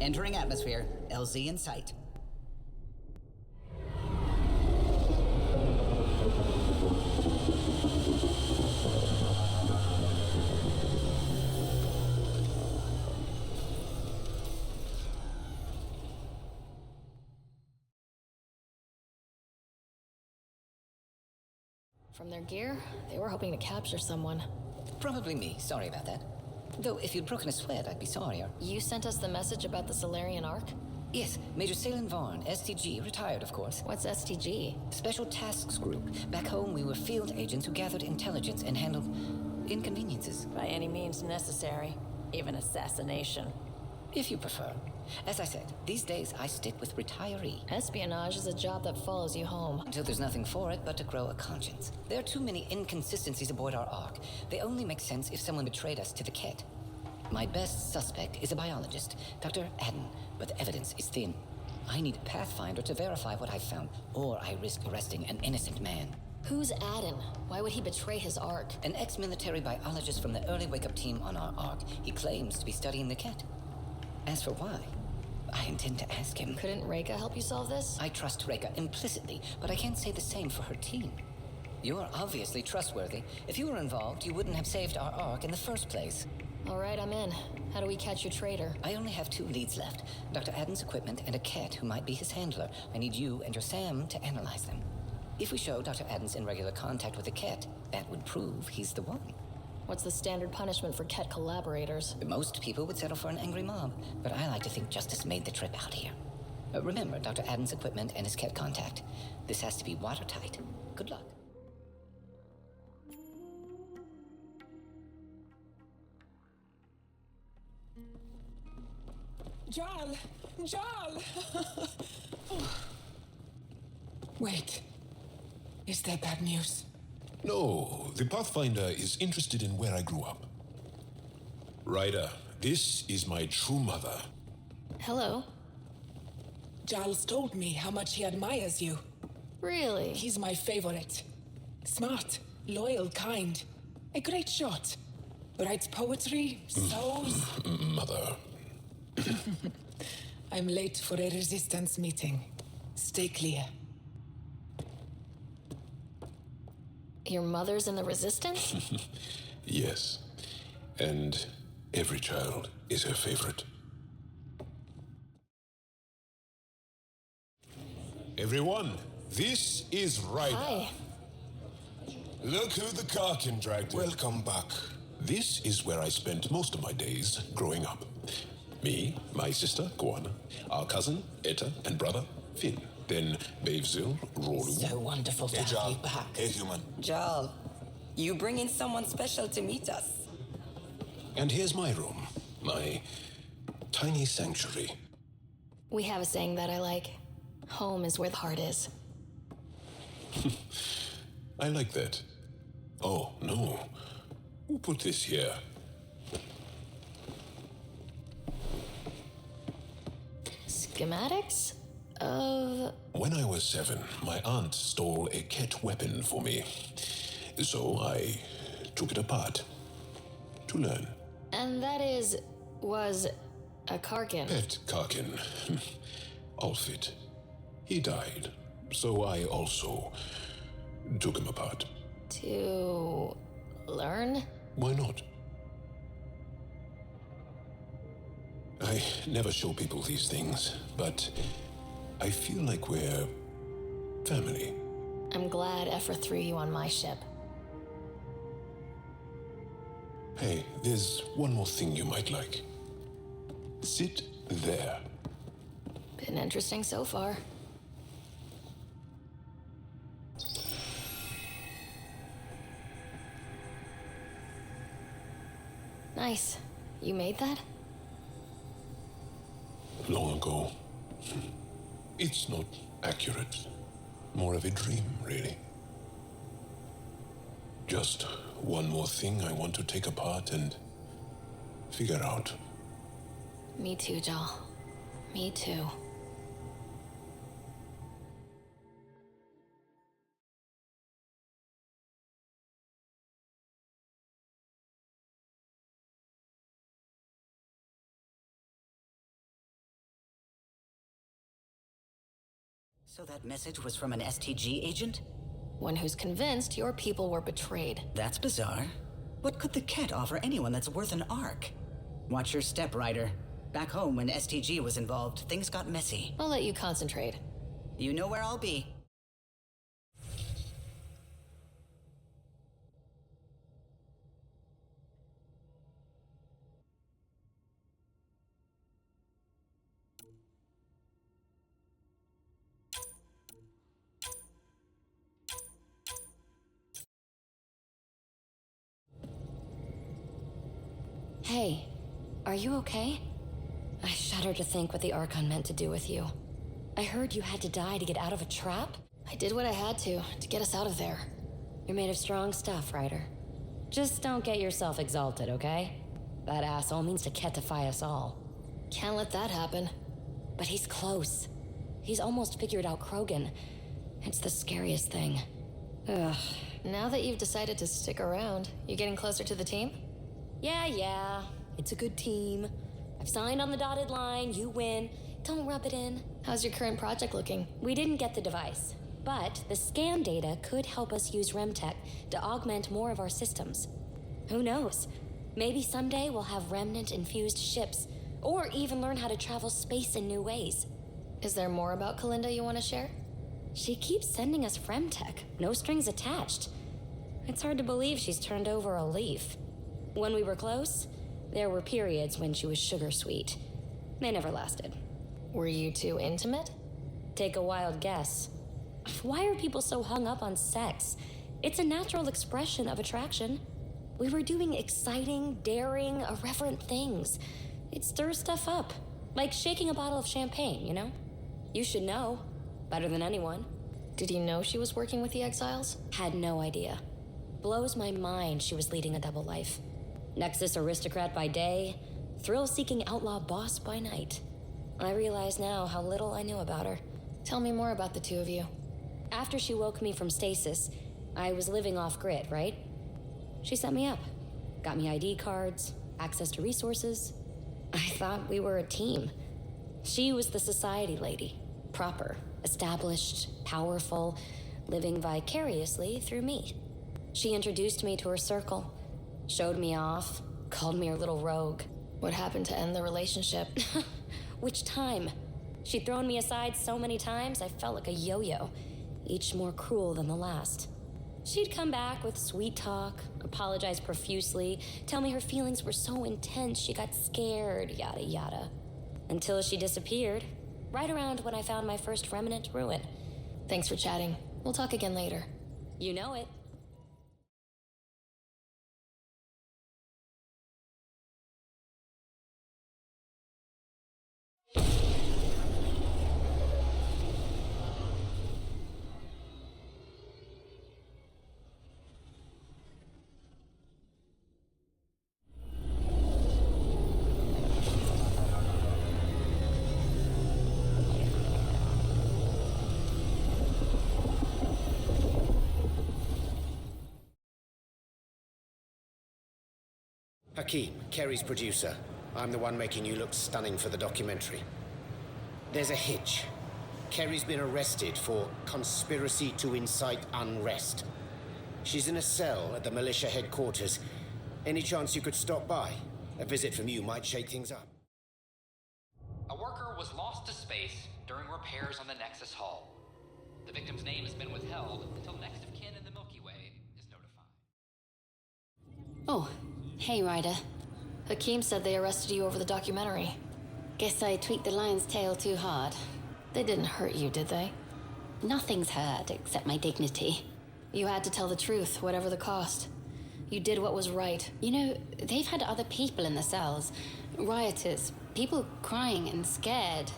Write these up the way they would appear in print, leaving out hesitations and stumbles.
Entering atmosphere. LZ in sight. From their gear, they were hoping to capture someone. Probably me. Sorry about that. Though, if you'd broken a sweat, I'd be sorrier. You sent us the message about the Solarian Ark? Yes, Major Salin Varn, STG, retired, of course. What's STG? Special Tasks Group. Back home, we were field agents who gathered intelligence and handled inconveniences. By any means necessary, even assassination. If you prefer. As I said, these days I stick with retiree. Espionage is a job that follows you home. Until there's nothing for it but to grow a conscience. There are too many inconsistencies aboard our Ark. They only make sense if someone betrayed us to the Ket. My best suspect is a biologist, Dr. Adden, but the evidence is thin. I need a pathfinder to verify what I've found, or I risk arresting an innocent man. Who's Adden? Why would he betray his Ark? An ex-military biologist from the early wake-up team on our Ark. He claims to be studying the Ket. As for why, I intend to ask him. Couldn't Reka help you solve this? I trust Reka implicitly, but I can't say the same for her team. You're obviously trustworthy. If you were involved, you wouldn't have saved our Ark in the first place. All right, I'm in. How do we catch your traitor? I only have 2 leads left. Dr. Adden's equipment and a Ket who might be his handler. I need you and your Sam to analyze them. If we show Dr. Adden's in regular contact with the Ket, that would prove he's the one. What's the standard punishment for Ket collaborators? Most people would settle for an angry mob, but I like to think justice made the trip out here. Remember Dr. Adden's equipment and his Ket contact. This has to be watertight. Good luck. Jarl! Jarl! Wait. Is there bad news? No, the Pathfinder is interested in where I grew up. Ryder, this is my true mother. Hello? Jarl's told me how much he admires you. Really? He's my favorite. Smart, loyal, kind. A great shot. Writes poetry, sews. Mother. I'm late for a resistance meeting. Stay clear. Your mother's in the Resistance? Yes. And every child is her favorite. Everyone, this is Ryder. Hi. Look who the Karkin dragged in. Welcome back. This is where I spent most of my days growing up. Me, my sister, Koana, our cousin, Etta, and brother, Finn. Then Bavzil, Rolu. So wonderful to have you back. Hey, human. Jarl, you bring in someone special to meet us. And here's my room. My tiny sanctuary. We have a saying that I like. Home is where the heart is. I like that. Oh, no. Who put this here? Schematics? Of... When I was 7, my aunt stole a Ket weapon for me. So I took it apart to learn. And that was a Karkin. Pet Karkin. Alfit. He died. So I also took him apart. To learn? Why not? I never show people these things, but I feel like we're family. I'm glad Ephra threw you on my ship. Hey, there's one more thing you might like. Sit there. Been interesting so far. Nice. You made that? Long ago. It's not accurate. More of a dream, really. Just one more thing I want to take apart and figure out. Me too, Jal. Me too. So that message was from an STG agent? One who's convinced your people were betrayed. That's bizarre. What could the Ket offer anyone that's worth an arc? Watch your step, Ryder. Back home, when STG was involved, things got messy. I'll let you concentrate. You know where I'll be. Hey, are you okay? I shudder to think what the Archon meant to do with you. I heard you had to die to get out of a trap? I did what I had to get us out of there. You're made of strong stuff, Ryder. Just don't get yourself exalted, okay? That asshole means to ketify us all. Can't let that happen. But he's close. He's almost figured out Krogan. It's the scariest thing. Ugh. Now that you've decided to stick around, you getting closer to the team? Yeah. It's a good team. I've signed on the dotted line. You win. Don't rub it in. How's your current project looking? We didn't get the device, but the scan data could help us use Remtech to augment more of our systems. Who knows? Maybe someday we'll have remnant-infused ships, or even learn how to travel space in new ways. Is there more about Kalinda you want to share? She keeps sending us Remtech, no strings attached. It's hard to believe she's turned over a leaf. When we were close, there were periods when she was sugar sweet. They never lasted. Were you two intimate? Take a wild guess. Why are people so hung up on sex? It's a natural expression of attraction. We were doing exciting, daring, irreverent things. It stirs stuff up. Like shaking a bottle of champagne, you know? You should know. Better than anyone. Did you know she was working with the Exiles? Had no idea. Blows my mind she was leading a double life. Nexus aristocrat by day, thrill-seeking outlaw boss by night. I realize now how little I knew about her. Tell me more about the two of you. After she woke me from stasis, I was living off-grid, right? She set me up. Got me ID cards, access to resources. I thought we were a team. She was the society lady. Proper, established, powerful, living vicariously through me. She introduced me to her circle, showed me off, called me her little rogue. What happened to end the relationship? Which time? She'd thrown me aside so many times I felt like a yo-yo, each more cruel than the last. She'd come back with sweet talk, apologize profusely, tell me her feelings were so intense she got scared, yada yada. Until she disappeared, right around when I found my first remnant ruin. Thanks for chatting. We'll talk again later. You know it. Hakeem, Kerry's producer. I'm the one making you look stunning for the documentary. There's a hitch. Kerry's been arrested for conspiracy to incite unrest. She's in a cell at the militia headquarters. Any chance you could stop by? A visit from you might shake things up. A worker was lost to space during repairs on the Nexus Hull. The victim's name has been withheld until next of kin in the Milky Way is notified. Oh, hey, Ryder. Hakeem said they arrested you over the documentary. Guess I tweaked the lion's tail too hard. They didn't hurt you, did they? Nothing's hurt except my dignity. You had to tell the truth, whatever the cost. You did what was right. You know, they've had other people in the cells. Rioters, people crying and scared.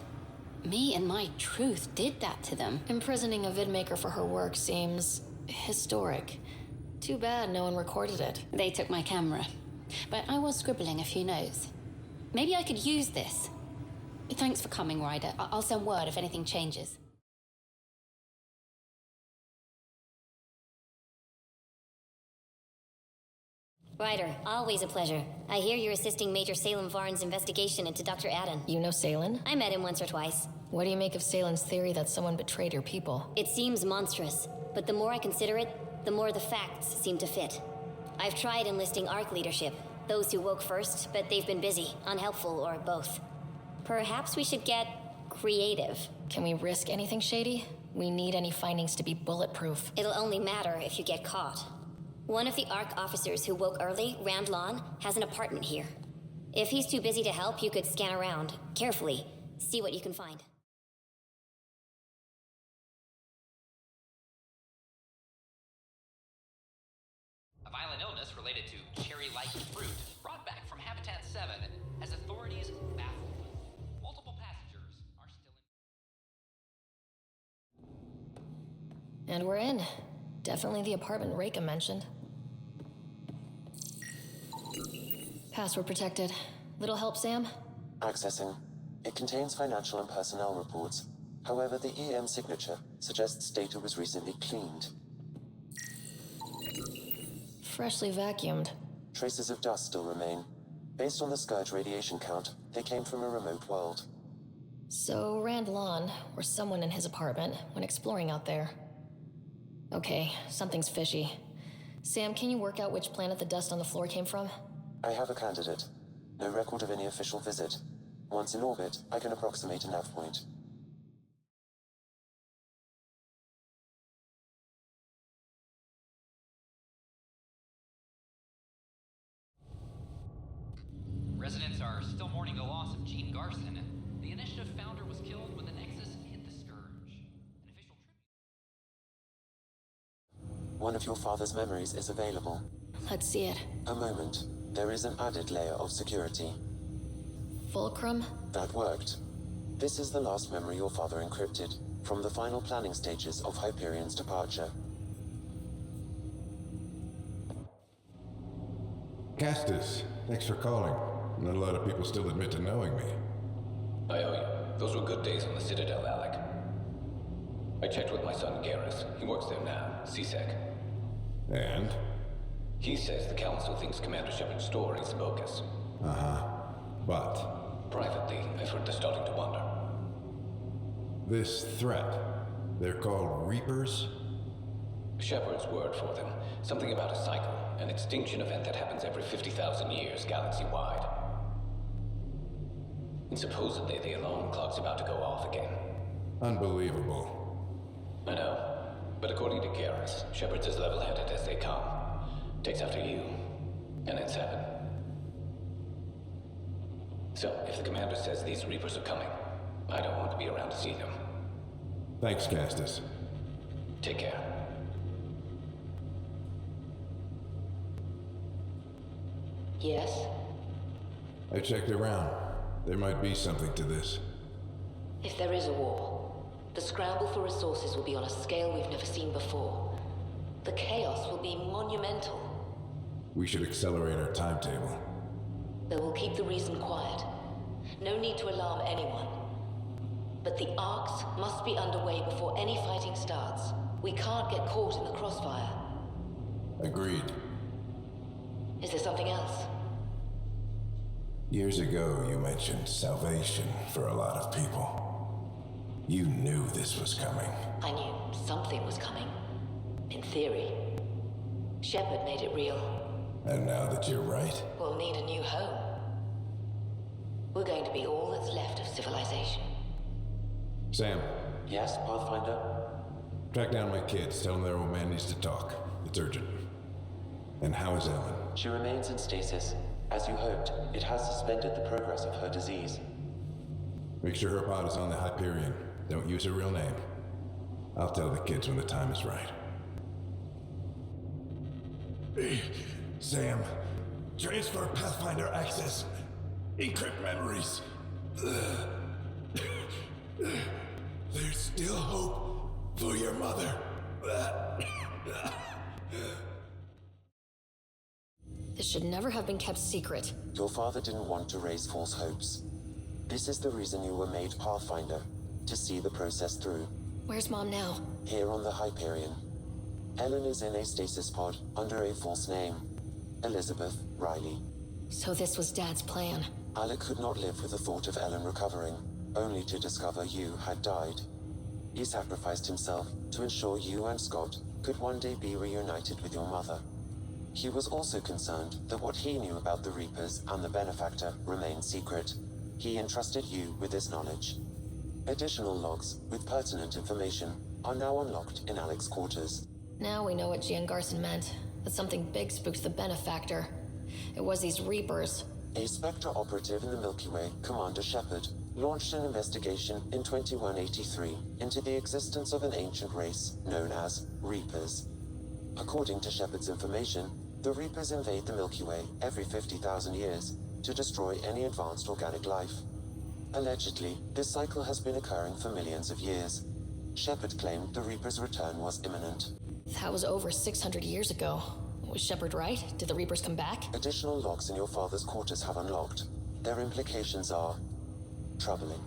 Me and my truth did that to them. Imprisoning a vidmaker for her work seems historic. Too bad no one recorded it. They took my camera. But I was scribbling a few notes. Maybe I could use this. Thanks for coming, Ryder. I'll send word if anything changes. Ryder, always a pleasure. I hear you're assisting Major Salem Varn's investigation into Dr. Adden. You know Salen? I met him once or twice. What do you make of Salen's theory that someone betrayed your people? It seems monstrous, but the more I consider it, the more the facts seem to fit. I've tried enlisting ARC leadership, those who woke first, but they've been busy, unhelpful, or both. Perhaps we should get creative. Can we risk anything shady? We need any findings to be bulletproof. It'll only matter if you get caught. One of the ARC officers who woke early, Rand Lon, has an apartment here. If he's too busy to help, you could scan around, carefully, see what you can find. A violent illness related to cherry-like fruit brought back from Habitat 7 has authorities baffled. Multiple passengers are still in... And we're in. Definitely the apartment Reika mentioned. Password protected. Little help, Sam? Accessing. It contains financial and personnel reports. However, the EM signature suggests data was recently cleaned. Freshly vacuumed. Traces of dust still remain. Based on the Scourge radiation count, they came from a remote world. So Rand Lon, or someone in his apartment, went exploring out there. Okay, something's fishy. Sam, can you work out which planet the dust on the floor came from? I have a candidate. No record of any official visit. Once in orbit, I can approximate a nav point. Residents are still mourning the loss of Gene Garson. The initiative founder was killed when the Nexus hit the Scourge. An official tribute... One of your father's memories is available. Let's see it. A moment. There is an added layer of security. Fulcrum? That worked. This is the last memory your father encrypted, from the final planning stages of Hyperion's departure. Castus, thanks for calling. Not a lot of people still admit to knowing me. I owe you. Those were good days on the Citadel, Alec. I checked with my son Garrus. He works there now, CSEC. And? He says the Council thinks Commander Shepard's story is bogus. Uh-huh. But? Privately, I've heard they're starting to wonder. This threat, they're called Reapers? Shepard's word for them. Something about a cycle, an extinction event that happens every 50,000 years, galaxy-wide. And supposedly the alarm clock's about to go off again. Unbelievable. I know. But according to Garrus, Shepard's as level-headed as they come. Takes after you, and it's happened. So, if the commander says these Reapers are coming, I don't want to be around to see them. Thanks, Castus. Take care. Yes? I checked around. There might be something to this. If there is a war, the scramble for resources will be on a scale we've never seen before. The chaos will be monumental. We should accelerate our timetable. They will keep the reason quiet. No need to alarm anyone. But the arcs must be underway before any fighting starts. We can't get caught in the crossfire. Agreed. Is there something else? Years ago, you mentioned salvation for a lot of people. You knew this was coming. I knew something was coming. In theory. Shepard made it real. And now that you're right? We'll need a new home. We're going to be all that's left of civilization. Sam. Yes, Pathfinder? Track down my kids. Tell them their old man needs to talk. It's urgent. And how is Ellen? She remains in stasis. As you hoped, it has suspended the progress of her disease. Make sure her pod is on the Hyperion. Don't use her real name. I'll tell the kids when the time is right. Sam, transfer Pathfinder access. Encrypt memories. There's still hope for your mother. This should never have been kept secret. Your father didn't want to raise false hopes. This is the reason you were made Pathfinder, to see the process through. Where's Mom now? Here on the Hyperion. Ellen is in a stasis pod under a false name. Elizabeth Riley. So this was Dad's plan. Alec could not live with the thought of Ellen recovering, only to discover you had died. He sacrificed himself to ensure you and Scott could one day be reunited with your mother. He was also concerned that what he knew about the Reapers and the Benefactor remained secret. He entrusted you with this knowledge. Additional logs with pertinent information are now unlocked in Alec's quarters. Now we know what Gian Garson meant. That something big spooked the Benefactor. It was these Reapers. A Spectre operative in the Milky Way, Commander Shepard, launched an investigation in 2183 into the existence of an ancient race known as Reapers. According to Shepard's information, the Reapers invade the Milky Way every 50,000 years to destroy any advanced organic life. Allegedly, this cycle has been occurring for millions of years. Shepard claimed the Reapers' return was imminent. That was over 600 years ago. Was Shepard right? Did the Reapers come back? Additional logs in your father's quarters have unlocked. Their implications are troubling.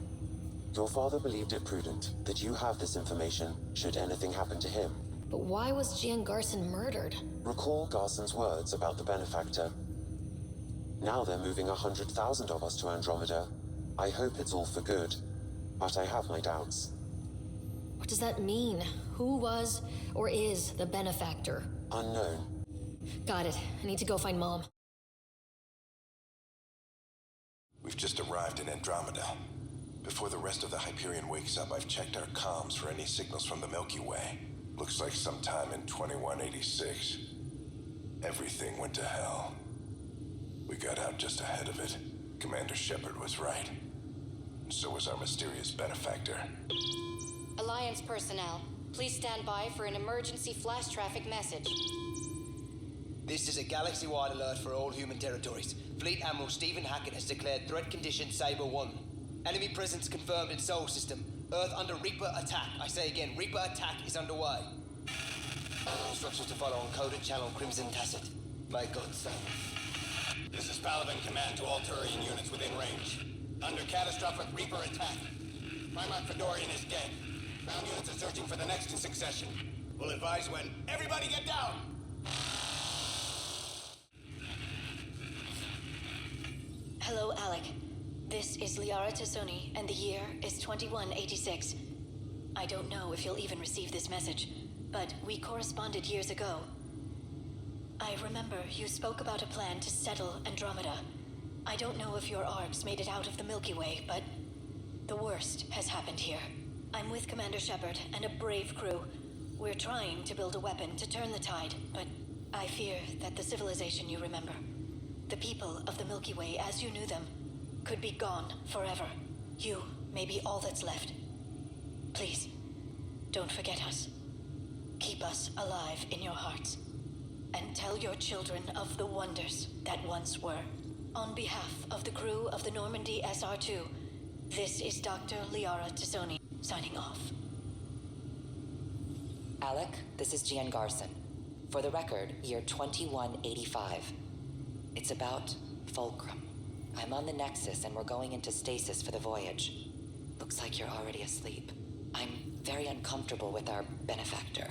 Your father believed it prudent that you have this information should anything happen to him. But why was Gian Garson murdered? Recall Garson's words about the Benefactor. Now they're moving 100,000 of us to Andromeda. I hope it's all for good, but I have my doubts. What does that mean? Who was or is the Benefactor? Unknown. Got it. I need to go find Mom. We've just arrived in Andromeda. Before the rest of the Hyperion wakes up, I've checked our comms for any signals from the Milky Way. Looks like sometime in 2186. Everything went to hell. We got out just ahead of it. Commander Shepard was right. And so was our mysterious Benefactor. Alliance personnel, please stand by for an emergency flash traffic message. This is a galaxy-wide alert for all human territories. Fleet Admiral Stephen Hackett has declared threat condition Saber 1. Enemy presence confirmed in Sol System. Earth under Reaper attack. I say again, Reaper attack is underway. Instructions to follow on coded channel Crimson Tacit. May God save. This is Paladin Command to all Turian units within range. Under catastrophic Reaper attack. Primarch Fedorian is dead. Ground units are searching for the next in succession. We'll advise when. Everybody get down! Hello, Alec. This is Liara Tassoni, and the year is 2186. I don't know if you'll even receive this message, but we corresponded years ago. I remember you spoke about a plan to settle Andromeda. I don't know if your arcs made it out of the Milky Way, but the worst has happened here. I'm with Commander Shepard and a brave crew. We're trying to build a weapon to turn the tide, but I fear that the civilization you remember, the people of the Milky Way as you knew them, could be gone forever. You may be all that's left. Please, don't forget us. Keep us alive in your hearts. And tell your children of the wonders that once were. On behalf of the crew of the Normandy SR2, this is Dr. Liara Tassoni, signing off. Alec, this is Gian Garson. For the record, year 2185. It's about Fulcrum. I'm on the Nexus and we're going into stasis for the voyage. Looks like you're already asleep. I'm very uncomfortable with our Benefactor,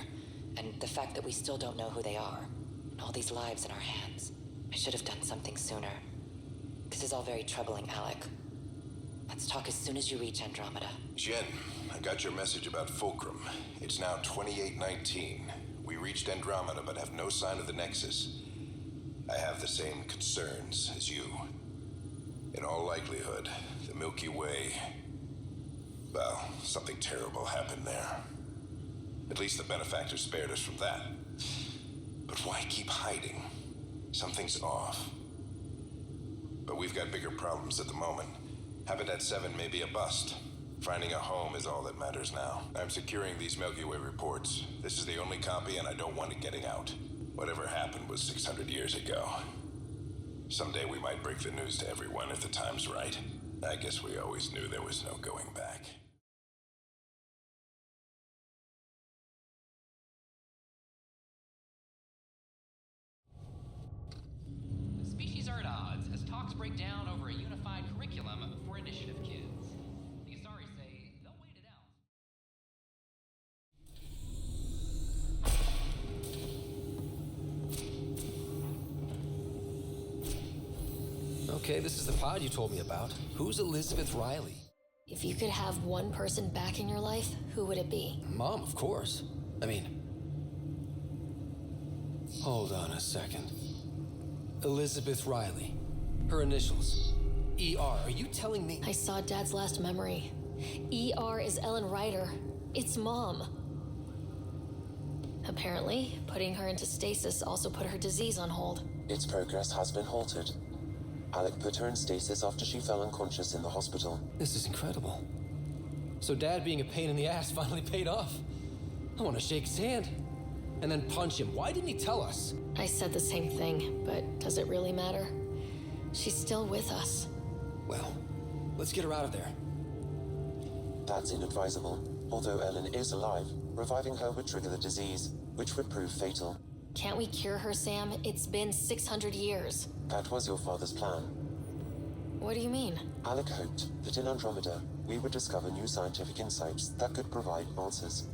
and the fact that we still don't know who they are, and all these lives in our hands. I should have done something sooner. This is all very troubling, Alec. Let's talk as soon as you reach Andromeda. Jen, I got your message about Fulcrum. It's now 2819. We reached Andromeda but have no sign of the Nexus. I have the same concerns as you. In all likelihood, the Milky Way... well, something terrible happened there. At least the Benefactor spared us from that. But why keep hiding? Something's off. But we've got bigger problems at the moment. Habitat 7 may be a bust. Finding a home is all that matters now. I'm securing these Milky Way reports. This is the only copy and I don't want it getting out. Whatever happened was 600 years ago. Someday we might break the news to everyone if the time's right. I guess we always knew there was no going back. The species are at odds as talks break down over a unified curriculum for initiative kids. The Asari say they'll wait it out. Okay, this is the pod you told me about. Who's Elizabeth Riley? If you could have one person back in your life, who would it be? Mom, of course. I mean... Hold on a second. Elizabeth Riley. Her initials. ER. Are you telling me... I saw Dad's last memory. ER is Ellen Ryder. It's Mom. Apparently, putting her into stasis also put her disease on hold. Its progress has been halted. Alec put her in stasis after she fell unconscious in the hospital. This is incredible. So Dad being a pain in the ass finally paid off. I want to shake his hand. And then punch him. Why didn't he tell us? I said the same thing, but does it really matter? She's still with us. Well, let's get her out of there. That's inadvisable. Although Ellen is alive, reviving her would trigger the disease, which would prove fatal. Can't we cure her, Sam? It's been 600 years. That was your father's plan. What do you mean? Alec hoped that in Andromeda, we would discover new scientific insights that could provide answers.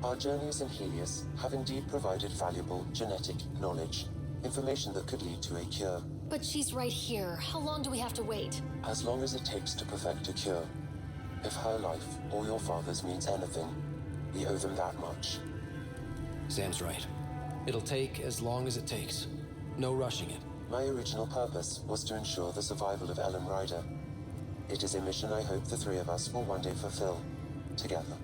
Our journeys in Helios have indeed provided valuable genetic knowledge, information that could lead to a cure. But she's right here. How long do we have to wait? As long as it takes to perfect a cure. If her life or your father's means anything, we owe them that much. Sam's right. It'll take as long as it takes. No rushing it. My original purpose was to ensure the survival of Ellen Ryder. It is a mission I hope the three of us will one day fulfill, together.